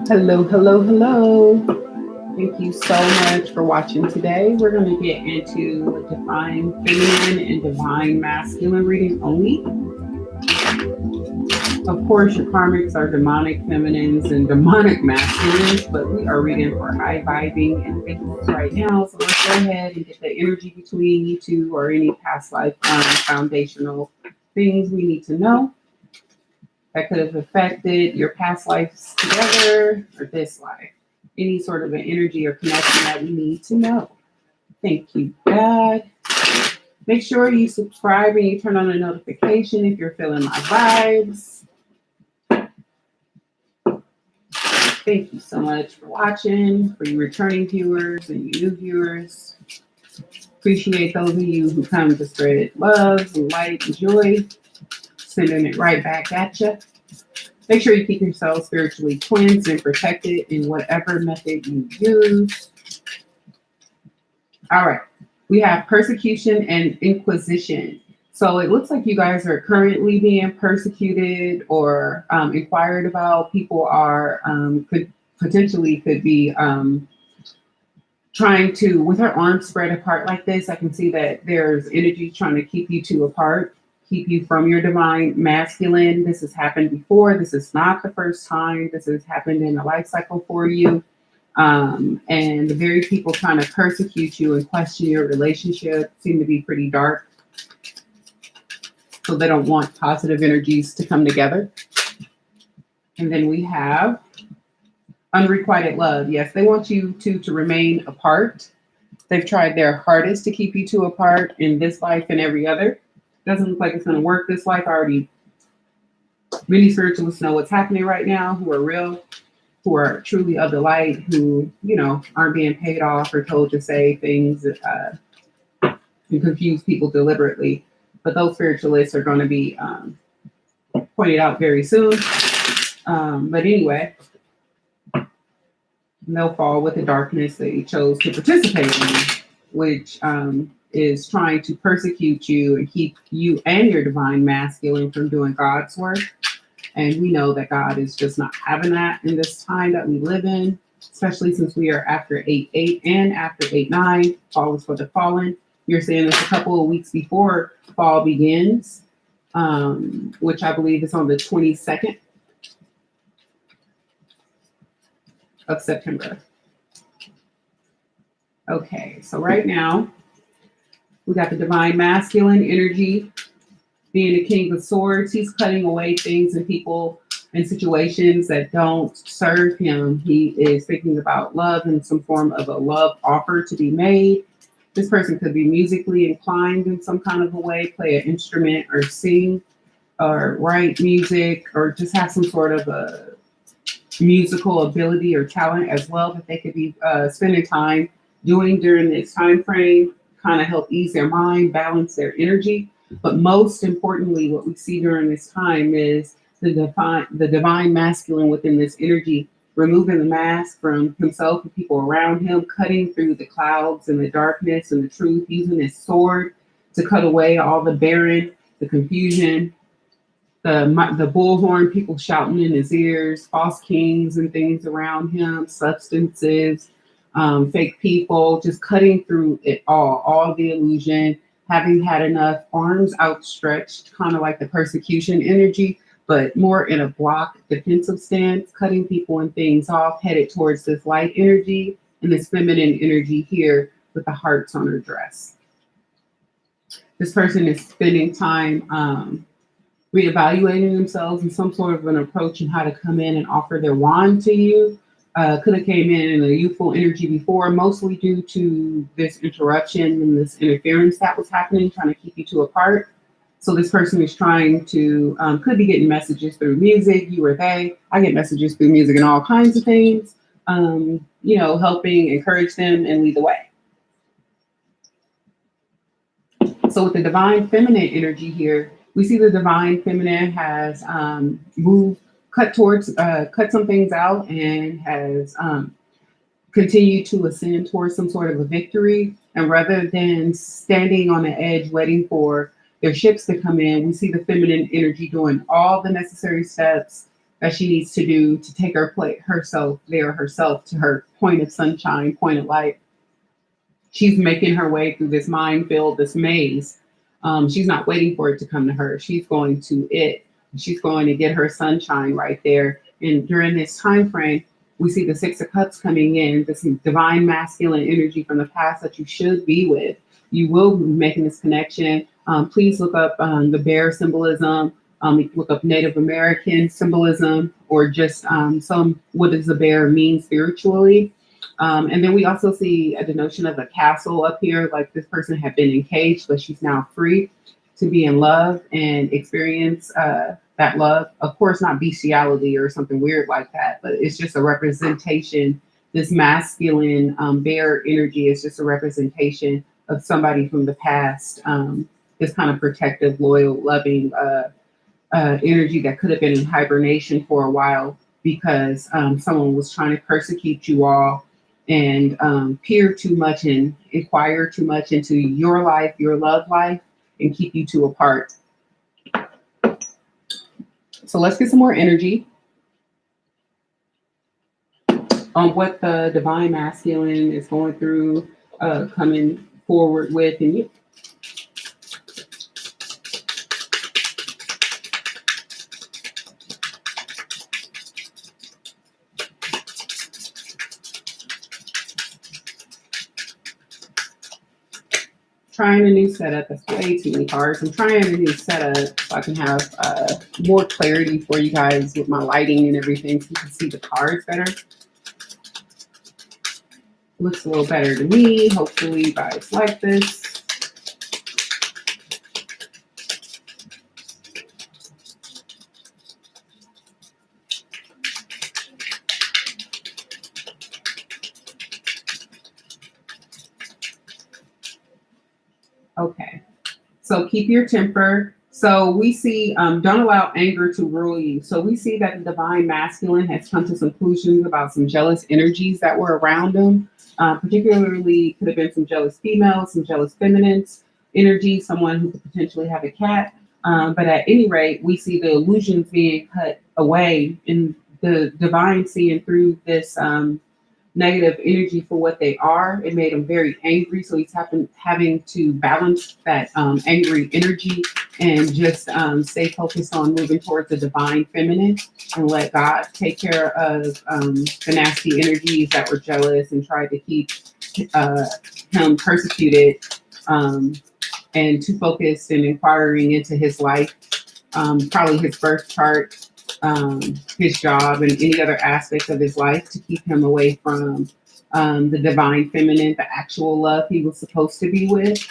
Hello, hello, hello. Thank you so much for watching today. We're going to get into divine feminine and divine masculine reading only. Of course, your karmics are demonic feminines and demonic masculines, but we are reading for high vibing individuals right now. So let's go ahead and get the energy between you two or any past life foundational things we need to know that could have affected your past lives together or this life. Any sort of an energy or connection that we need to know. Thank you, God. Make sure you subscribe and you turn on the notification if you're feeling my vibes. Thank you so much for watching, for you returning viewers and you new viewers. Appreciate those of you who come to spread love and light and joy, sending it right back at you. Make sure you keep yourself spiritually cleansed and protected in whatever method you use. All right. We have persecution and inquisition. So it looks like you guys are currently being persecuted or inquired about. People are could be trying to, with her arms spread apart like this. I can see that there's energy trying to keep you two apart, keep you from your divine masculine. This has happened before. This is not the first time. This has happened in a life cycle for you. And the very people trying to persecute you and question your relationship seem to be pretty dark. So they don't want positive energies to come together. And then we have unrequited love. Yes, they want you two to remain apart. They've tried their hardest to keep you two apart in this life and every other. Doesn't look like it's going to work this life. Already, many spiritualists know what's happening right now, who are real, who are truly of the light, who, aren't being paid off or told to say things and confuse people deliberately. But those spiritualists are going to be pointed out very soon. But anyway, they'll fall with the darkness they chose to participate in, which is trying to persecute you and keep you and your divine masculine from doing God's work. And we know that God is just not having that in this time that we live in, especially since we are after 8-8 and after 8-9. Fall is for the fallen. You're saying this a couple of weeks before fall begins, which I believe is on the 22nd of September. Okay, so right now, we got the divine masculine energy being the king of swords. He's cutting away things and people and situations that don't serve him. He is thinking about love and some form of a love offer to be made. This person could be musically inclined in some kind of a way, play an instrument or sing or write music or just have some sort of a musical ability or talent as well that they could be spending time doing during this time frame, kind of help ease their mind, balance their energy. But most importantly, what we see during this time is the divine masculine within this energy, removing the mask from himself and people around him, cutting through the clouds and the darkness and the truth, using his sword to cut away all the barren, the confusion, the bullhorn, people shouting in his ears, false kings and things around him, substances, fake people, just cutting through it all the illusion, having had enough, arms outstretched, kind of like the persecution energy, but more in a block defensive stance, cutting people and things off, headed towards this light energy and this feminine energy here with the hearts on her dress. This person is spending time reevaluating themselves in some sort of an approach and how to come in and offer their wand to you. Could have came in a youthful energy before, mostly due to this interruption and this interference that was happening, trying to keep you two apart. So this person is trying to, could be getting messages through music, you or they. I get messages through music and all kinds of things, helping encourage them and lead the way. So with the divine feminine energy here, we see the divine feminine has cut some things out and has continued to ascend towards some sort of a victory. And rather than standing on the edge waiting for their ships to come in, we see the feminine energy doing all the necessary steps that she needs to do to take herself to her point of sunshine, point of light. She's making her way through this minefield, this maze. She's not waiting for it to come to her. She's going to it. She's going to get her sunshine right there. And during this time frame, we see the Six of Cups coming in, this divine masculine energy from the past that you should be with. You will be making this connection. Please look up the bear symbolism. Look up Native American symbolism, or just what does the bear mean spiritually. And then we also see a denotion of a castle up here, like this person had been encaged, but she's now free to be in love and experience that love. Of course, not bestiality or something weird like that, but it's just a representation. This masculine bear energy is just a representation of somebody from the past, this kind of protective, loyal, loving energy that could have been in hibernation for a while because someone was trying to persecute you all and peer too much and inquire too much into your life, your love life, and keep you two apart. So let's get some more energy on what the divine masculine is going through, coming forward with, and you. Trying a new setup. That's way too many cards. I'm trying a new setup so I can have more clarity for you guys with my lighting and everything, so you can see the cards better. Looks a little better to me. Hopefully you guys like this. Okay, so keep your temper. So we see, don't allow anger to rule you. So we see that the divine masculine has come to some conclusions about some jealous energies that were around him. Particularly could have been some jealous females, some jealous feminines energy, someone who could potentially have a cat. But at any rate, we see the illusions being cut away in the divine seeing through this negative energy for what they are. It made him very angry, so he's having to balance that angry energy and just stay focused on moving towards the divine feminine and let God take care of the nasty energies that were jealous and tried to keep him persecuted, and too focused and inquiring into his life, probably his birth chart, his job, and any other aspects of his life to keep him away from the divine feminine, the actual love he was supposed to be with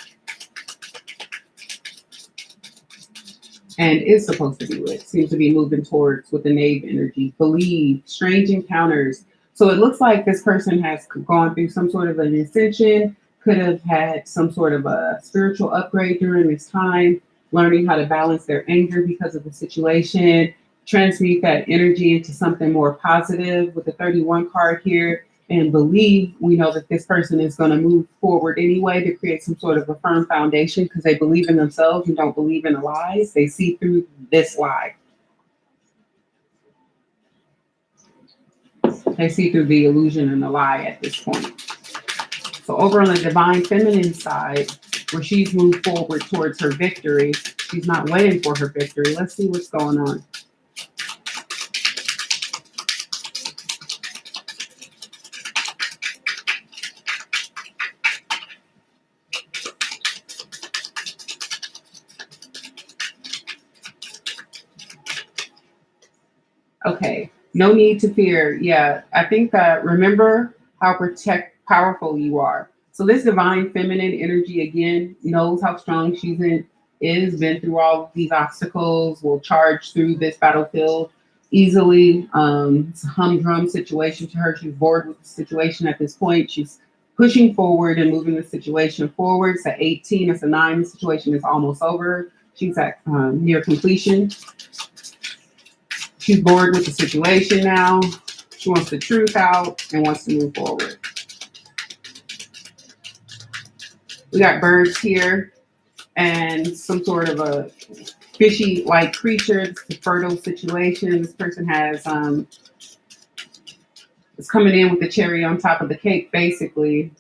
and is supposed to be with. Seems to be moving towards with the knave energy. Believe, strange encounters. So it looks like this person has gone through some sort of an ascension, could have had some sort of a spiritual upgrade during this time, learning how to balance their anger because of the situation, transmute that energy into something more positive with the 31 card here, and believe. We know that this person is going to move forward anyway to create some sort of a firm foundation because they believe in themselves and don't believe in the lies. They see through this lie. They see through the illusion and the lie at this point. So over on the divine feminine side, where she's moved forward towards her victory, she's not waiting for her victory. Let's see what's going on. Okay, no need to fear. Yeah, I think that remember how powerful you are. So this divine feminine energy again knows how strong been through all of these obstacles, will charge through this battlefield easily. It's a humdrum situation to her. She's bored with the situation at this point. She's pushing forward and moving the situation forward. It's at 18, it's a 9. The situation is almost over. She's at near completion. She's bored with the situation now. She wants the truth out and wants to move forward. We got birds here and some sort of a fishy-like creature. It's a fertile situation. This person has is coming in with the cherry on top of the cake, basically.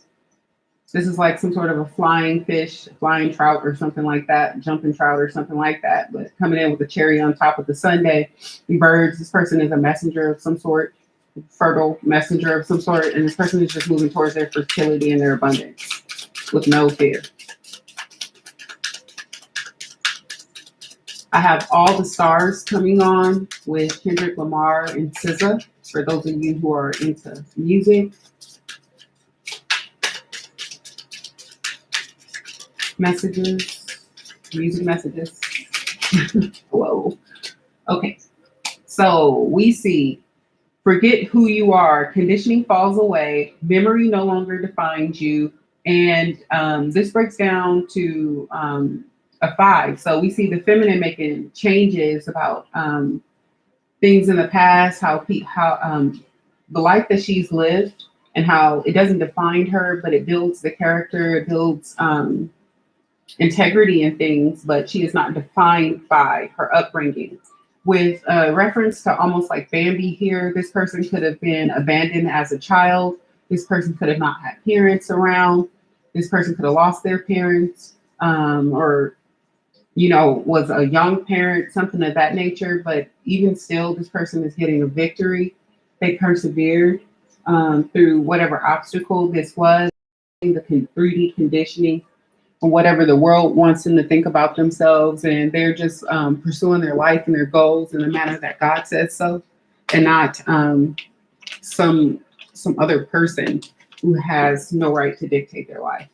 This is like some sort of a flying fish, flying trout, or something like that, jumping trout, or something like that. But coming in with the cherry on top of the sundae. Birds. This person is a messenger of some sort, fertile messenger of some sort, and this person is just moving towards their fertility and their abundance with no fear. I have All the Stars coming on with Kendrick Lamar and SZA, for those of you who are into music. Messages, music messages. Whoa. Okay. So we see, forget who you are, conditioning falls away, memory no longer defines you. And this breaks down to a 5. So we see the feminine making changes about things in the past, how the life that she's lived, and how it doesn't define her, but it builds the character, it builds integrity in things, but she is not defined by her upbringing. With reference to almost like Bambi here, this person could have been abandoned as a child. This person could have not had parents around. This person could have lost their parents, or was a young parent, something of that nature. But even still, this person is getting a victory. They persevered through whatever obstacle this was, the 3D conditioning, and whatever the world wants them to think about themselves, and they're just pursuing their life and their goals in the manner that God says so, and not some other person who has no right to dictate their life.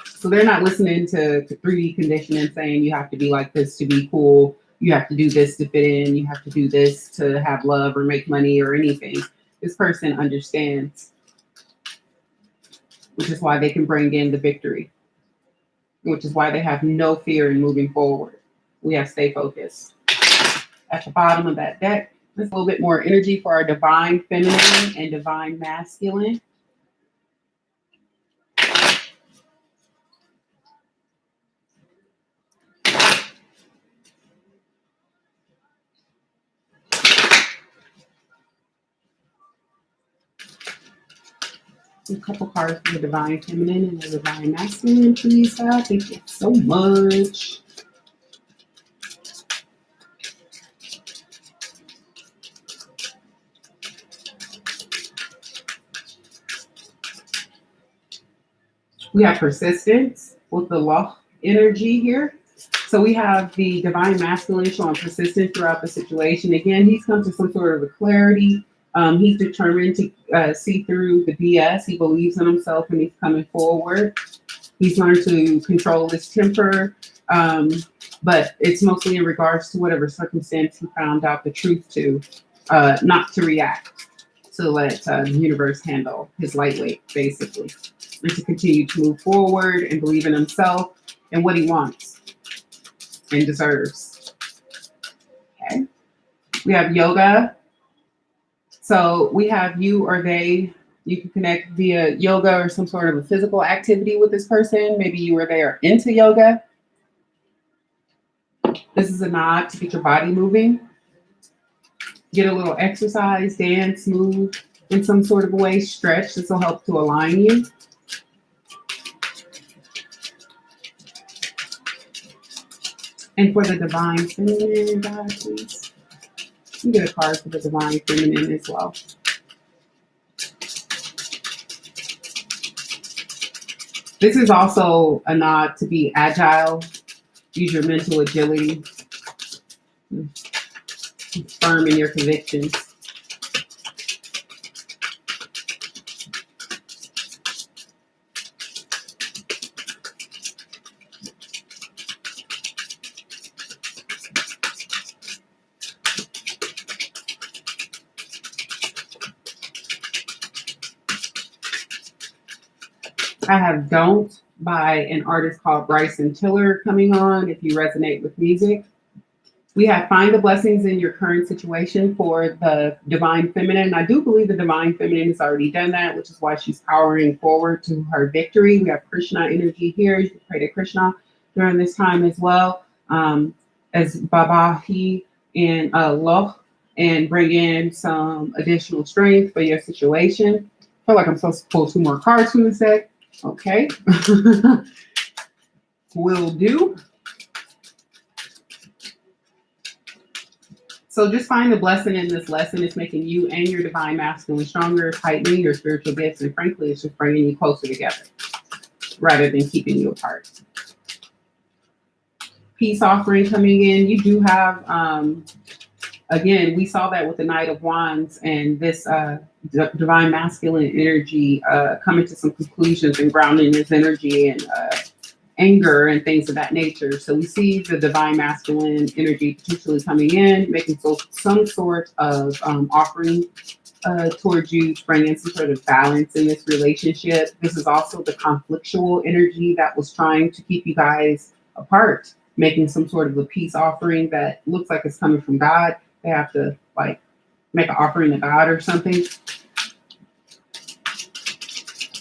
So they're not listening to 3D conditioning saying you have to be like this to be cool, you have to do this to fit in, you have to do this to have love or make money or anything. This person understands, which is why they can bring in the victory, which is why they have no fear in moving forward. We have stay focused. At the bottom of that deck, there's a little bit more energy for our divine feminine and divine masculine. A couple cards for the divine feminine and the divine masculine, please, God. Thank you so much. We have persistence with the law energy here. So we have the divine masculine showing persistence throughout the situation. Again, he's come to some sort of a clarity. He's determined to see through the BS. He believes in himself and he's coming forward. He's learned to control his temper, but it's mostly in regards to whatever circumstance he found out the truth to, not to react, to let the universe handle his lightweight, basically, and to continue to move forward and believe in himself and what he wants and deserves. Okay. We have yoga. So we have you or they. You can connect via yoga or some sort of a physical activity with this person. Maybe you or they are into yoga. This is a nod to get your body moving. Get a little exercise, dance, move in some sort of a way, stretch. This will help to align you. And for the divine feminine, God, please. You get a card for the divine feminine as well. This is also a nod to be agile. Use your mental agility. Firm in your convictions. I have Don't by an artist called Bryson Tiller coming on if you resonate with music. We have Find the Blessings in Your Current Situation for the divine feminine. I do believe the divine feminine has already done that, which is why she's powering forward to her victory. We have Krishna energy here. You can pray to Krishna during this time as well. as Babahi and Loch, and bring in some additional strength for your situation. I feel like I'm supposed to pull two more cards from this deck. Okay. Will do. So just find the blessing in this lesson. It's making you and your divine masculine stronger, tightening your spiritual gifts, and frankly, it's just bringing you closer together rather than keeping you apart. Peace offering coming in. You do have, again, we saw that with the Knight of Wands and this divine masculine energy coming to some conclusions and grounding this energy and anger and things of that nature. So we see the divine masculine energy potentially coming in, making some sort of offering towards you to bring in some sort of balance in this relationship. This is also the conflictual energy that was trying to keep you guys apart, making some sort of a peace offering that looks like it's coming from God. They have to like make an offering to God or something.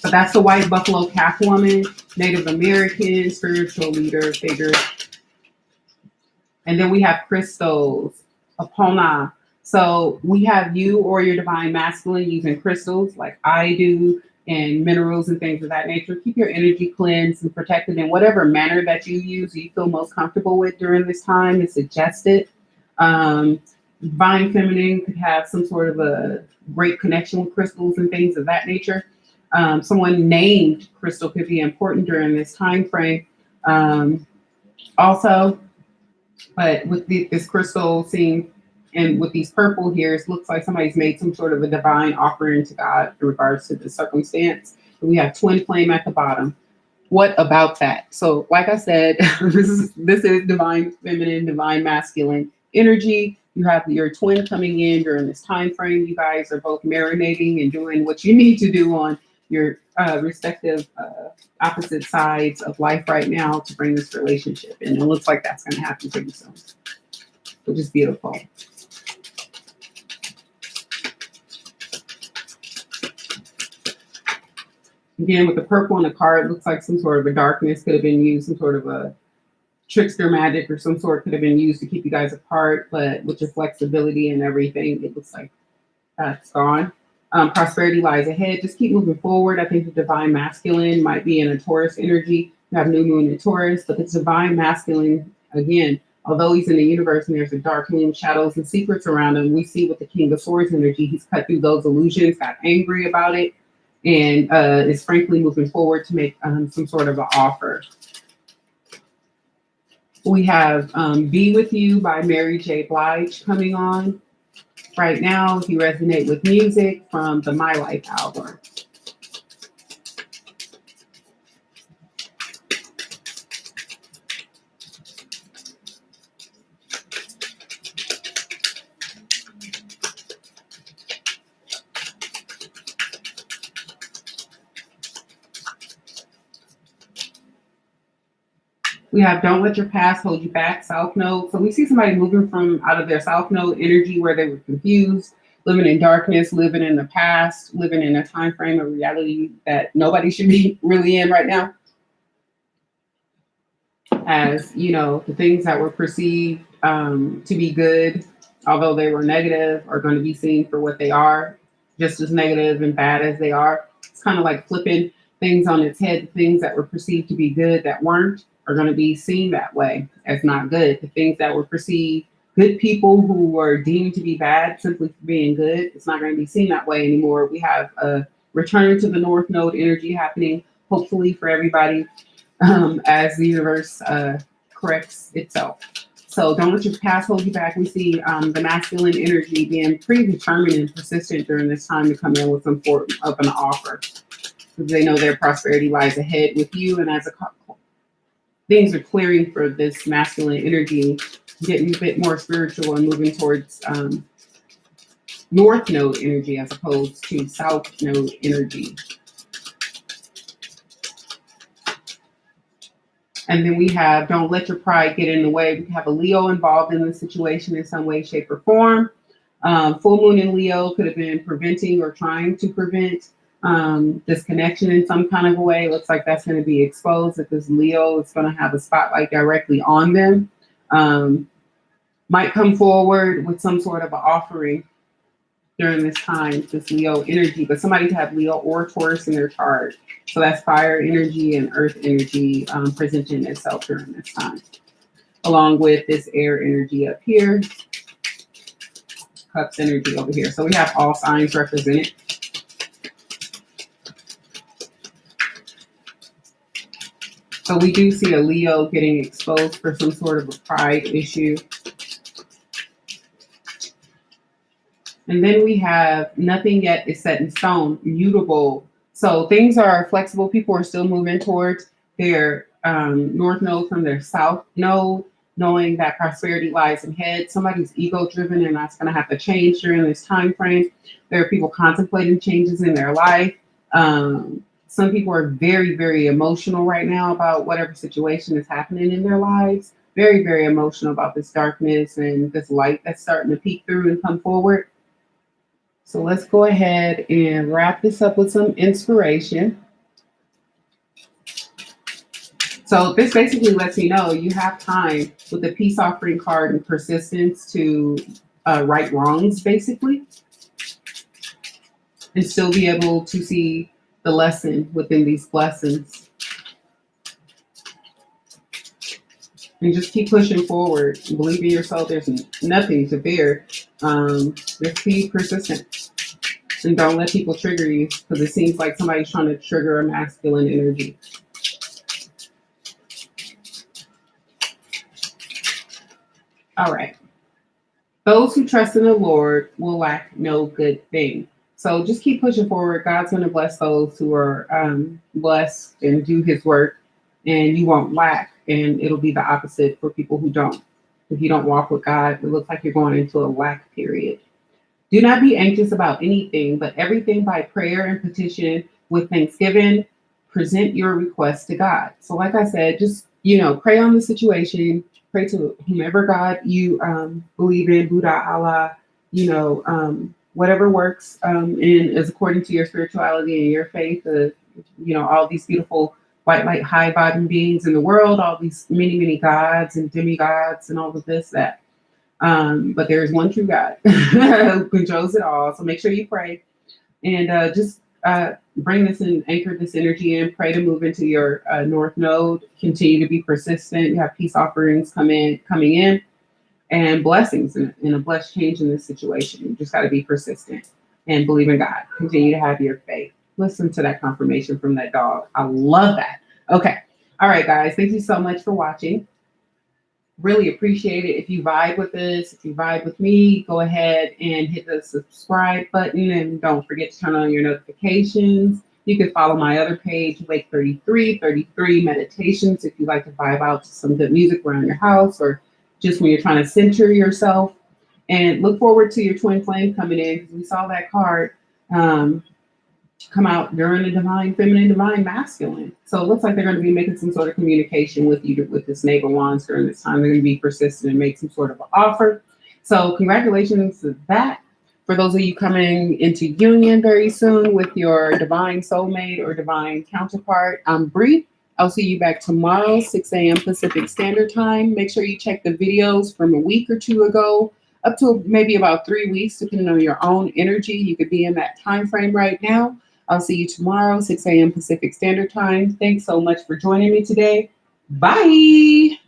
But that's the white buffalo calf woman, Native American, spiritual leader figure. And then we have crystals, Apona. So we have you or your divine masculine using crystals like I do and minerals and things of that nature. Keep your energy cleansed and protected in whatever manner that you use, you feel most comfortable with during this time. It's suggested. Divine feminine could have some sort of a great connection with crystals and things of that nature. Someone named crystal could be important during this time frame. Also, but with this crystal scene and with these purple here, it looks like somebody's made some sort of a divine offering to God in regards to the circumstance. We have twin flame at the bottom. What about that? So, like I said, this is divine feminine, divine masculine energy. You have your twin coming in during this time frame. You guys are both marinating and doing what you need to do on your respective opposite sides of life right now to bring this relationship in. And it looks like that's going to happen pretty soon, which is beautiful. Again, with the purple on the card, it looks like some sort of a darkness could have been used, some sort of a trickster magic or some sort could have been used to keep you guys apart. But with your flexibility and everything, it looks like that's gone. Prosperity lies ahead. Just keep moving forward. I think the divine masculine might be in a Taurus energy. You have new moon in Taurus, but the divine masculine, again, although he's in the universe and there's a dark moon, shadows and secrets around him, we see with the King of Swords energy, he's cut through those illusions, got angry about it, and is frankly moving forward to make some sort of an offer. We have Be With You by Mary J. Blige coming on. Right now, if you resonate with music from the My Life album. We have Don't Let Your Past Hold You Back, South Node. So we see somebody moving from out of their South Node energy where they were confused, living in darkness, living in the past, living in a time frame of reality that nobody should be really in right now. As, you know, the things that were perceived to be good, although they were negative, are going to be seen for what they are, just as negative and bad as they are. It's kind of like flipping things on its head. Things that were perceived to be good that weren't are going to be seen that way as not good. The things that were perceived good, people who were deemed to be bad simply for being good, it's not going to be seen that way anymore. We have a return to the North Node energy happening, hopefully for everybody, as the universe corrects itself. So don't let your past hold you back. We see the masculine energy being pretty determined and persistent during this time to come in with some form of an offer. Because they know their prosperity lies ahead with you. And as things are clearing for this masculine energy, getting a bit more spiritual and moving towards North Node energy as opposed to South Node energy. And then we have Don't Let Your Pride Get in the Way. We have a Leo involved in the situation in some way, shape, or form. Full moon in Leo could have been preventing or trying to prevent this connection in some kind of a way. It looks like that's going to be exposed. If this Leo is going to have a spotlight directly on them. might come forward with some sort of an offering during this time, this Leo energy, but somebody could have Leo or Taurus in their chart. So that's fire energy and earth energy presenting itself during this time, along with this air energy up here, cups energy over here. So we have all signs represented. So we do see a Leo getting exposed for some sort of a pride issue. And then we have nothing yet is set in stone, mutable. So things are flexible. People are still moving towards their north node from their south node, knowing that prosperity lies ahead. Somebody's ego driven, and that's going to have to change during this time frame. There are people contemplating changes in their life. Some people are very, very emotional right now about whatever situation is happening in their lives. Very, very emotional about this darkness and this light that's starting to peek through and come forward. So let's go ahead and wrap this up with some inspiration. So this basically lets you know you have time with the peace offering card and persistence to right wrongs, basically, and still be able to see the lesson within these blessings. And just keep pushing forward. Believe in yourself. There's nothing to fear. Just be persistent. And don't let people trigger you, because it seems like somebody's trying to trigger a masculine energy. All right. Those who trust in the Lord will lack no good thing. So just keep pushing forward. God's going to bless those who are blessed and do his work, and you won't lack. And it'll be the opposite for people who don't. If you don't walk with God, it looks like you're going into a lack period. Do not be anxious about anything, but everything by prayer and petition with thanksgiving. Present your request to God. So like I said, just, pray on the situation. Pray to whomever God you believe in, Buddha, Allah, whatever works and is according to your spirituality and your faith. All these beautiful white light, high vibing beings in the world, all these many, many gods and demigods and all of this, that. But there is one true God who controls it all. So make sure you pray and just bring this and anchor this energy in. Pray to move into your north node. Continue to be persistent. You have peace offerings coming in, and blessings and a blessed change in this situation. You just got to be persistent and believe in God. Continue to have your faith. Listen to that confirmation from that dog. I love that. Okay. All right, guys. Thank you so much for watching. Really appreciate it. If you vibe with this, if you vibe with me, go ahead and hit the subscribe button, and don't forget to turn on your notifications. You can follow my other page, Wake 33 Meditations, if you like to vibe out to some good music around your house, or just when you're trying to center yourself. And look forward to your twin flame coming in, because we saw that card come out during the divine feminine, divine masculine. So it looks like they're going to be making some sort of communication with you with this Knave of Wands during this time. They're going to be persistent and make some sort of an offer. So congratulations to that. For those of you coming into union very soon with your divine soulmate or divine counterpart, I'm Bri. I'll see you back tomorrow, 6 a.m. Pacific Standard Time. Make sure you check the videos from a week or two ago, up to maybe about 3 weeks, depending on your own energy. You could be in that time frame right now. I'll see you tomorrow, 6 a.m. Pacific Standard Time. Thanks so much for joining me today. Bye.